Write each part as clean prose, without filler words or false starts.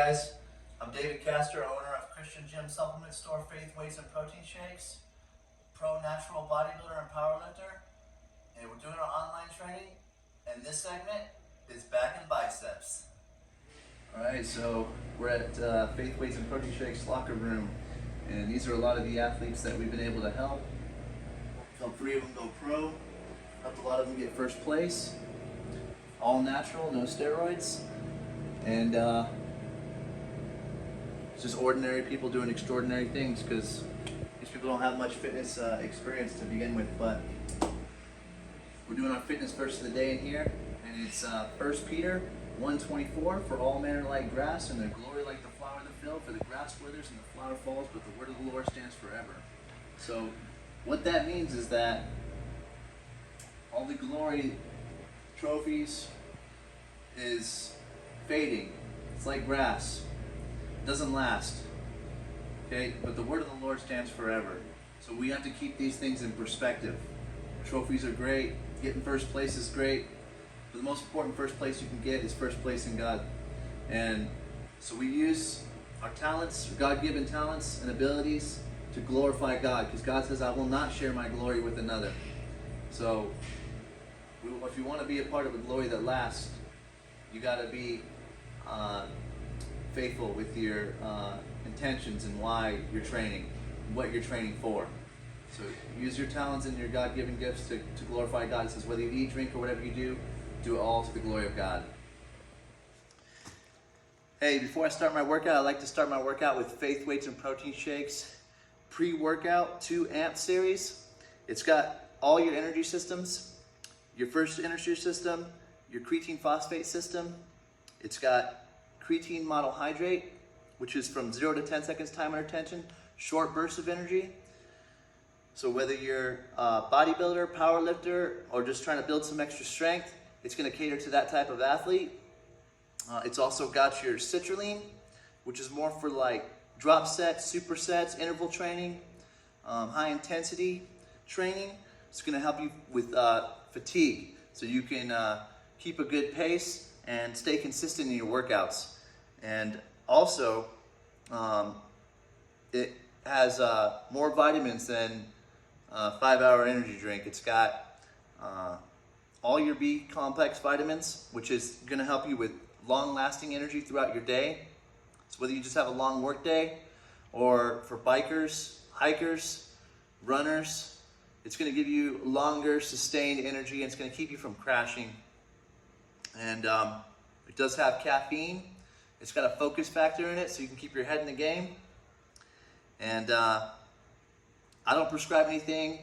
guys, I'm David Castor, owner of Christian Gym Supplement Store, Faith Weights and Protein Shakes, pro natural bodybuilder and powerlifter, and we're doing our online training, and this segment is back in biceps. Alright, so we're at Faith Weights and Protein Shakes locker room, and these are a lot of the athletes that we've been able to help. Help 3 of them go pro, helped a lot of them get first place, all natural, no steroids, and it's just ordinary people doing extraordinary things because these people don't have much fitness experience to begin with. But we're doing our fitness verse of the day in here, and it's 1 Peter 1:24. For all men are like grass, and their glory like the flower of the field. For the grass withers and the flower falls, but the word of the Lord stands forever. So what that means is that all the glory, trophies, is fading. It's like grass. It doesn't last. Okay? But the word of the Lord stands forever. So we have to keep these things in perspective. Trophies are great. Getting first place is great. But the most important first place you can get is first place in God. And so we use our talents, God-given talents and abilities to glorify God. Because God says, I will not share my glory with another. So if you want to be a part of a glory that lasts, you got to be faithful with your intentions and why you're training, what you're training for. So use your talents and your God-given gifts to glorify God. It says whether you eat, drink, or whatever you do it all to the glory of God. Hey, before I start my workout, I like to start my workout with Faith Weights and Protein Shakes pre-workout 2 amp series. It's got all your energy systems, your first energy system, your creatine phosphate system. It's got creatine monohydrate, which is from 0 to 10 seconds time under tension, short bursts of energy. So whether you're a bodybuilder, power lifter, or just trying to build some extra strength, it's going to cater to that type of athlete. It's also got your citrulline, which is more for like drop sets, supersets, interval training, high intensity training. It's going to help you with fatigue, so you can keep a good pace and stay consistent in your workouts. And also, it has more vitamins than a 5-hour energy drink. It's got all your B complex vitamins, which is going to help you with long-lasting energy throughout your day. So whether you just have a long work day, or for bikers, hikers, runners, it's going to give you longer, sustained energy, and it's going to keep you from crashing. And it does have caffeine. It's got a focus factor in it, so you can keep your head in the game. And I don't prescribe anything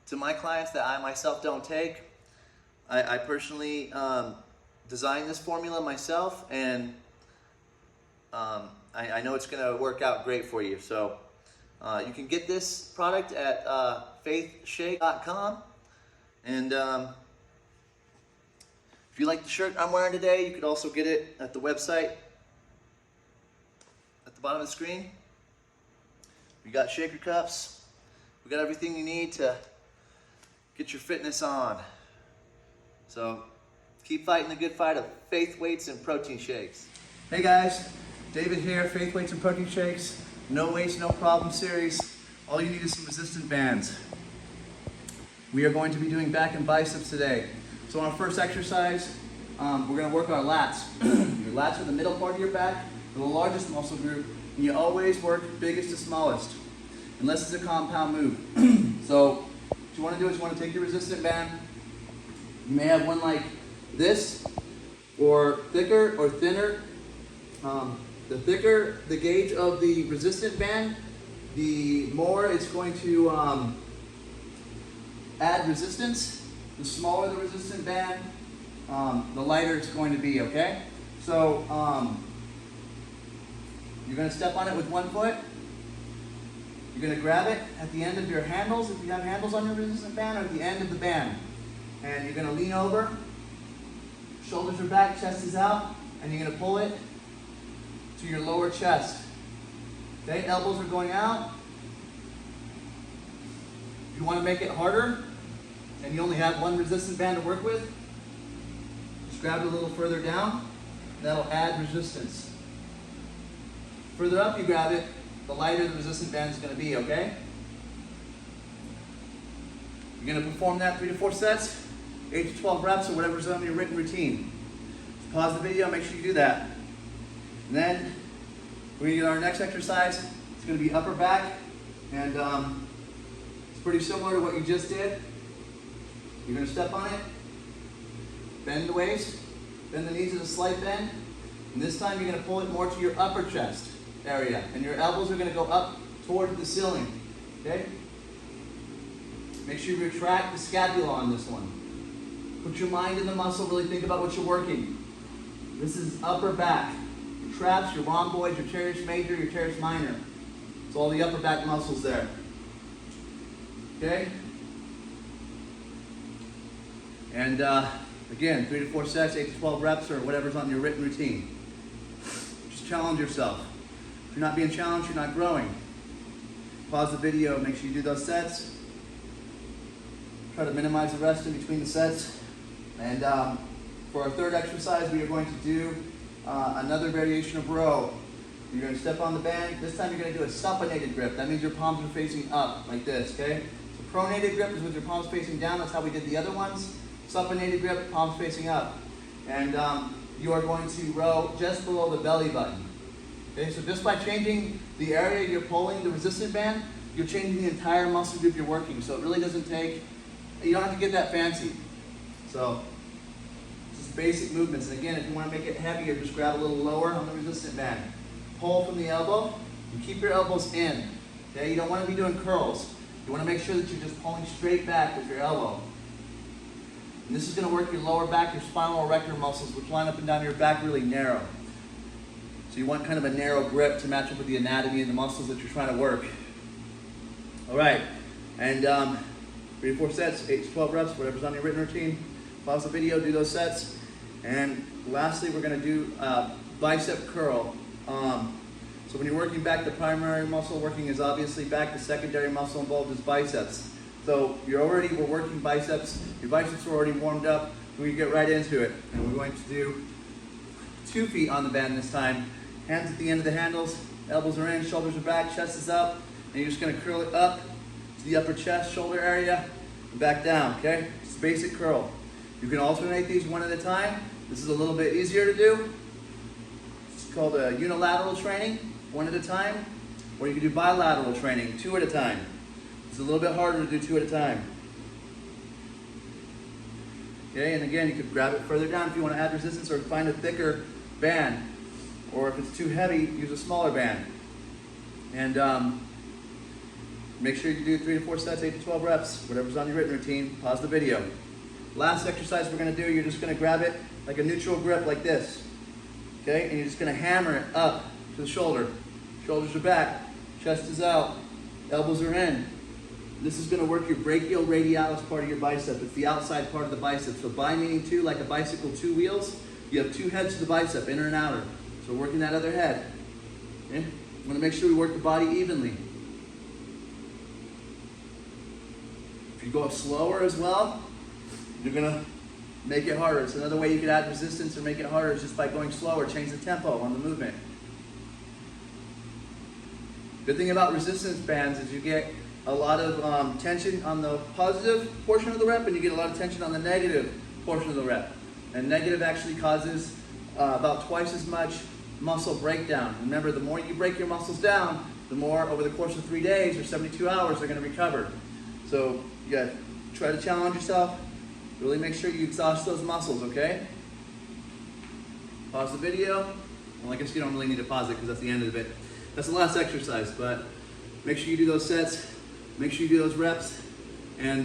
to my clients that I myself don't take. I personally designed this formula myself, and I know it's going to work out great for you. So you can get this product at faithshake.com. And if you like the shirt I'm wearing today, you could also get it at the website at the bottom of the screen. We got shaker cups. We got everything you need to get your fitness on. So keep fighting the good fight of Faith Weights and Protein Shakes. Hey guys, David here, Faith Weights and Protein Shakes. No weights, no problem series. All you need is some resistant bands. We are going to be doing back and biceps today. So on our first exercise, we're going to work our lats. Your lats are the middle part of your back, the largest muscle group, and you always work biggest to smallest, unless it's a compound move. So what you want to do is you want to take your resistant band. You may have one like this, or thicker or thinner. The thicker the gauge of the resistant band, the more it's going to add resistance. The smaller the resistant band, the lighter it's going to be, okay? So you're going to step on it with one foot. You're going to grab it at the end of your handles, if you have handles on your resistant band, or at the end of the band. And you're going to lean over, shoulders are back, chest is out, and you're going to pull it to your lower chest. Okay, elbows are going out. If you want to make it harder, and you only have one resistant band to work with, just grab it a little further down. That'll add resistance. Further up you grab it, the lighter the resistance band is going to be, okay? You're going to perform that 3 to 4 sets, 8 to 12 reps, or whatever's on your written routine. So pause the video, make sure you do that. And then we're going to get our next exercise. It's going to be upper back, and it's pretty similar to what you just did. You're going to step on it, bend the waist, bend the knees at a slight bend, and this time you're going to pull it more to your upper chest area, and your elbows are going to go up toward the ceiling, okay? Make sure you retract the scapula on this one. Put your mind in the muscle, really think about what you're working. This is upper back. Your traps, your rhomboids, your teres major, your teres minor. It's all the upper back muscles there. Okay? And again, 3 to 4 sets, 8 to 12 reps, or whatever's on your written routine. Just challenge yourself. If you're not being challenged, you're not growing. Pause the video, make sure you do those sets. Try to minimize the rest in between the sets. And for our third exercise, we are going to do another variation of row. You're going to step on the band. This time you're going to do a supinated grip. That means your palms are facing up, like this, okay? So pronated grip is with your palms facing down. That's how we did the other ones. Supinated grip, palms facing up. And you are going to row just below the belly button. Okay, so just by changing the area you're pulling the resistance band, you're changing the entire muscle group you're working. So it really doesn't take, you don't have to get that fancy. So just basic movements. And again, if you want to make it heavier, just grab a little lower on the resistance band. Pull from the elbow and keep your elbows in. Okay, you don't want to be doing curls. You want to make sure that you're just pulling straight back with your elbow. And this is going to work your lower back, your spinal erector muscles, which line up and down your back really narrow. So you want kind of a narrow grip to match up with the anatomy and the muscles that you're trying to work. All right, and 3 to 4 sets, 8 to 12 reps, whatever's on your written routine. Pause the video, do those sets. And lastly, we're going to do bicep curl. So when you're working back, the primary muscle working is obviously back. The secondary muscle involved is biceps. So we're working biceps. Your biceps are already warmed up. We get right into it. And we're going to do 2 feet on the band this time. Hands at the end of the handles, elbows are in, shoulders are back, chest is up. And you're just going to curl it up to the upper chest, shoulder area, and back down, okay? Just basic curl. You can alternate these one at a time. This is a little bit easier to do. It's called a unilateral training, one at a time. Or you can do bilateral training, 2 at a time. It's a little bit harder to do 2 at a time. Okay, and again, you could grab it further down if you want to add resistance, or find a thicker band. Or if it's too heavy, use a smaller band. And make sure you do 3 to 4 sets, 8 to 12 reps, whatever's on your written routine. Pause the video. Last exercise we're going to do, you're just going to grab it like a neutral grip like this. Okay, and you're just going to hammer it up to the shoulder. Shoulders are back, chest is out, elbows are in. This is going to work your brachioradialis part of your bicep. It's the outside part of the bicep. So bi meaning 2, like a bicycle, 2 wheels. You have 2 heads to the bicep, inner and outer. So we're working that other head. Okay? We want to make sure we work the body evenly. If you go up slower as well, you're going to make it harder. It's another way you could add resistance or make it harder is just by going slower. Change the tempo on the movement. Good thing about resistance bands is you get a lot of tension on the positive portion of the rep, and you get a lot of tension on the negative portion of the rep. And negative actually causes about twice as much muscle breakdown. Remember, the more you break your muscles down, the more over the course of 3 days or 72 hours they're going to recover. So you got to try to challenge yourself. Really make sure you exhaust those muscles, okay? Pause the video. Well, I guess you don't really need to pause it because that's the end of it. That's the last exercise, but make sure you do those sets. Make sure you do those reps. And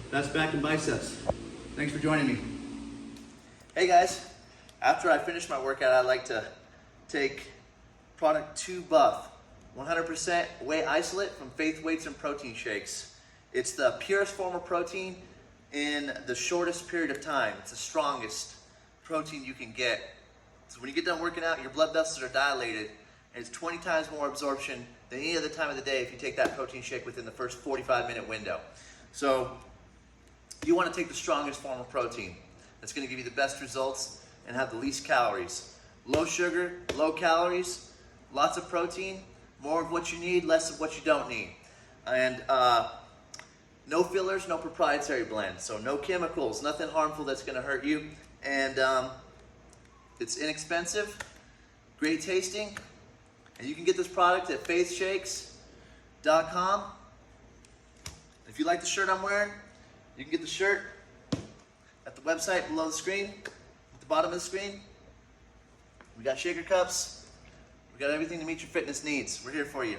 that's back and biceps. Thanks for joining me. Hey guys, after I finish my workout, I like to take product 2 Buff, 100% whey isolate from Faith Weights and Protein Shakes. It's the purest form of protein in the shortest period of time. It's the strongest protein you can get. So when you get done working out, your blood vessels are dilated, and it's 20 times more absorption than any other time of the day if you take that protein shake within the first 45-minute window. So you want to take the strongest form of protein. That's going to give you the best results and have the least calories. Low sugar, low calories, lots of protein, more of what you need, less of what you don't need. And no fillers, no proprietary blend. So no chemicals, nothing harmful that's gonna hurt you. And it's inexpensive, great tasting. And you can get this product at faithshakes.com. If you like the shirt I'm wearing, you can get the shirt at the website below the screen, at the bottom of the screen. We got shaker cups. We got everything to meet your fitness needs. We're here for you.